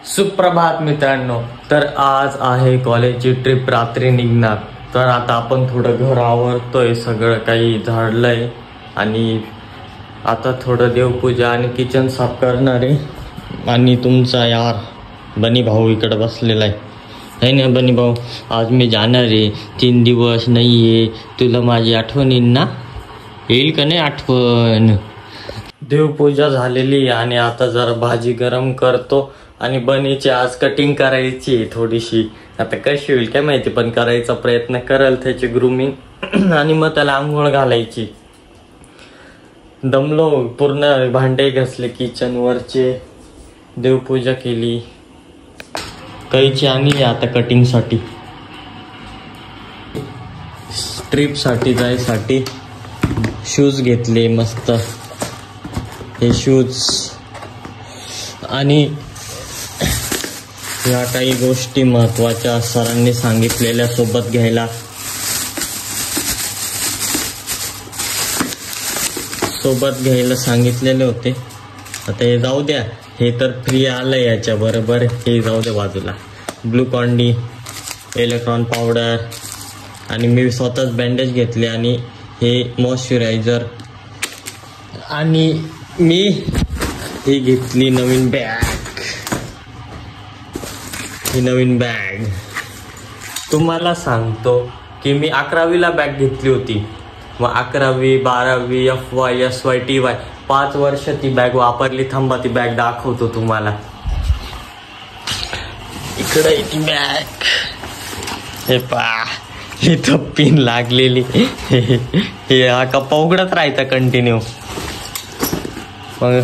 सुप्रभात मित्रांनो. तर आज आहे कॉलेजची ट्रिप, रात्री निघणार. तर आता आपण थोडं घर आवरतोय, सगळं काही झाडलंय आणि आता थोडं देवपूजा आणि किचन साफ करणार आहे. आणि तुमचा यार बनी भाऊ इकडे बसलेला आहे ना. बनी भाऊ, आज मी जाणार आहे, 3 दिवस नाही आहे. तुला माझी आठवण येईल ना? येईल का नाही आठवण? देवपूजा झालेली आणि आता जरा भाजी गरम करतो. आणि बनीची आज कटिंग करायची थोडीशी, आता कशी होईल काय माहिती, पण करायचा प्रयत्न करेल त्याची ग्रूमिंग. आणि मग त्याला आंघोळ घालायची. दमलो, पूर्ण भांडे घासले किचन वरचे, देवपूजा केली. कैची आणली आता कटिंगसाठी, ट्रिपसाठी जायसाठी. शूज घेतले मस्त, हे शूज. आणि ह्या काही गोष्टी महत्वाच्या सरांनी सांगितलेल्या सोबत घ्यायला. सांगितलेले होते. आता हे जाऊ द्या, हे तर फ्री आलंय याच्या बरोबर, हे जाऊ द्या बाजूला. ग्लुकॉन डी, इलेक्ट्रॉन पावडर आणि मी स्वतःच बँडेज घेतले आणि हे मॉइश्चरायझर. आणि मी ही घेतली नवीन बॅग. ही नवीन बॅग तुम्हाला सांगतो की मी 11वीला बॅग घेतली होती. मग 11वी 12वी FY SY TY 5 वर्ष ती बॅग वापरली. थांबा, ती बॅग दाखवतो तुम्हाला. इकडे ती बॅग, हे पहा, इथं पिन लागलेली. हे हा कप्पा उघडत राहायचा कंटिन्यू. मग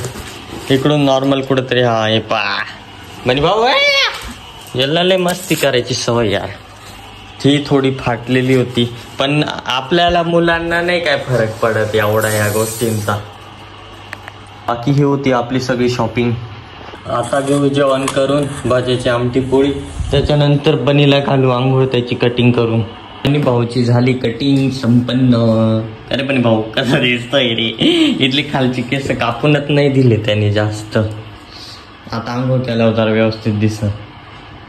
इकडून नॉर्मल कुठंतरी, हा हे पहा. म्हणजे भाऊ याला लय मस्ती करायची सवय यार. ती थोडी फाटलेली होती, पण आपल्याला मुलांना नाही काय फरक पडत एवढा या गोष्टींचा. बाकी ही होती आपली सगळी शॉपिंग. आता घेऊ जेवण करून, भाजीची आमटी पोळी. त्याच्यानंतर बनीला घालू आंघोळ, त्याची कटिंग करून. आणि भाऊची झाली कटिंग संपन्न. अरे पण भाऊ कसा दिसतोय रे, इथली खालची केस कापूनच नाही दिले त्याने जास्त. आता आंघोळ केल्यावर जरा व्यवस्थित दिसत.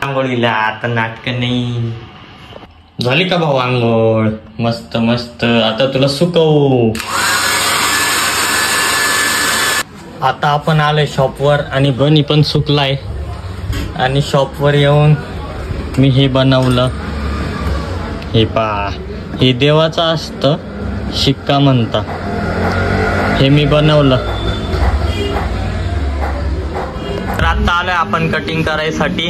आंघोळीला आता नाटक नाही. झाली का भाऊ आंघोळ? मस्त मस्त. आता तुला सुकवू. आता आपण आलोय शॉपवर आणि बनी पण सुकलाय. आणि शॉपवर येऊन मी हे बनवलं. हे पहा, हे देवाचं असतं, शिक्का म्हणता. हे मी बनवलं. तर आता आलोय आपण कटिंग करायसाठी.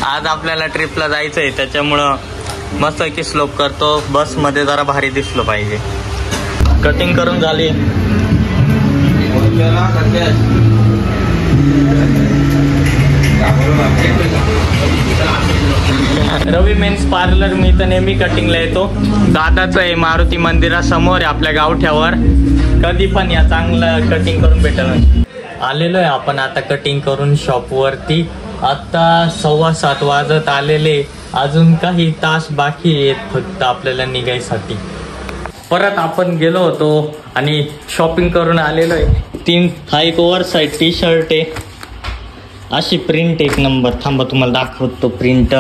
आज आपल्याला ट्रिपला जायचंय, त्याच्यामुळं मस्त की स्लोप करतो. बस मध्ये जरा भारी दिसलं पाहिजे. कटिंग करून झाली. रवी मेन्स पार्लर, मी तर नेहमी कटिंगला येतो. दादाचं आहे, मारुती मंदिरासमोर आहे आपल्या गावठ्यावर. कधी पण या, चांगलं कटिंग करून भेटेल. आलेलो आहे आपण आता कटिंग करून शॉपवरती. आता 7:15 वाजत आलेले. अजून काही तास बाकी आहेत फक्त आपल्याला निघायसाठी. परत आपण गेलो होतो आणि शॉपिंग करून आलेलो आहे. हा एक ओव्हर साईज टी शर्ट आहे, अशी प्रिंट एक नंबर. थांबा तुम्हाला दाखवतो प्रिंट.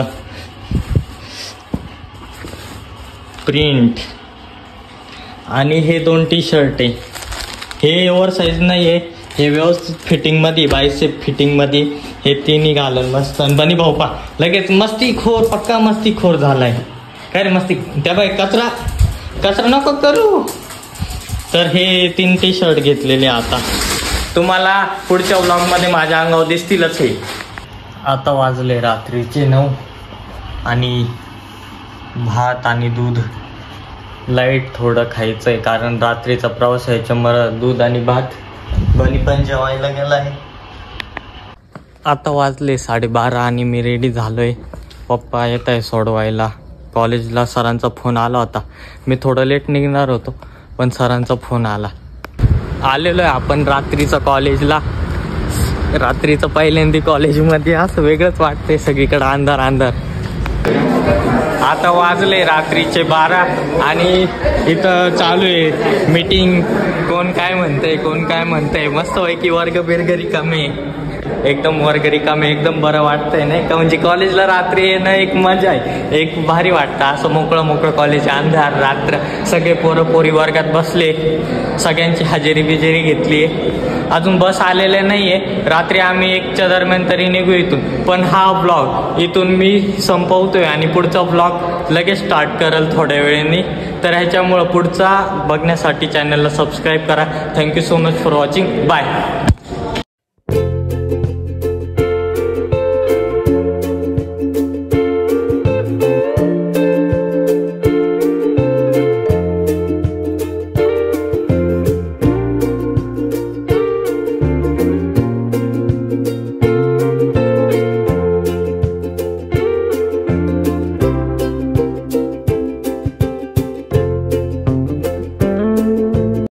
आणि हे 2 टी शर्ट आहे. हे ओव्हर साईज नाही आहे, हे व्यवस्थित फिटिंग मध्ये, बायसेप फिटिंग मध्ये. हे तिन्ही घालून मस्त. बनी भाऊ पा लगेच मस्तीखोर, पक्का मस्तीखोर झालाय. काय रे मस्ती, त्या बाई कचरा नको करू. तर हे 3 टी शर्ट घेतलेले. आता तुम्हाला पुढच्या व्लॉग मध्ये माझ्या अंगावर दिसतीलच हे. आता वाजले रात्रीचे 9 आणि भात आणि दूध. लाईट थोडं खायचंय कारण रात्रीचा प्रवास याच्यामुळे दूध आणि भात. बनी पण जेवायला गेला आहे. आता वाजले 12:30 आणि मी रेडी झालोय. पप्पा येत आहे सोडवायला कॉलेजला. सरांचा फोन आला होता. मी थोडं लेट निघणार होतो, पण सरांचा फोन आला. आलेलो आहे आपण रात्रीचं कॉलेजला. रात्रीचं पहिल्यांदा कॉलेजमध्ये असं वेगळंच वाटतंय, सगळीकडे अंधार अंधार. आता वाजले रात्रीचे 12 आणि इथं चालू आहे मीटिंग. कोण काय म्हणतंय मस्तपैकी वर्ग बिर्ग रिकामे, एकदम वर्ग रिकामे, एकदम बरं वाटतंय नाही का. म्हणजे कॉलेजला रात्री येणं एक मजा आहे, एक भारी वाटतं असं मोकळं कॉलेज, अंधार रात्र, सगळे पोरं पोरी वर्गात बसले, सगळ्यांची हजेरी बिजेरी घेतली. अजून बस आलेले नाहीये, रात्री आम्ही 1च्या दरम्यान तरी निघू इथून. पण हा ब्लॉग इथून मी संपवतोय आणि पुढचा ब्लॉग लगेच स्टार्ट करेल थोड्या वेळाने. तर ह्याच्यामुळं पुढचा बघण्यासाठी चॅनलला सबस्क्राईब करा. Thank you so much for watching. Bye.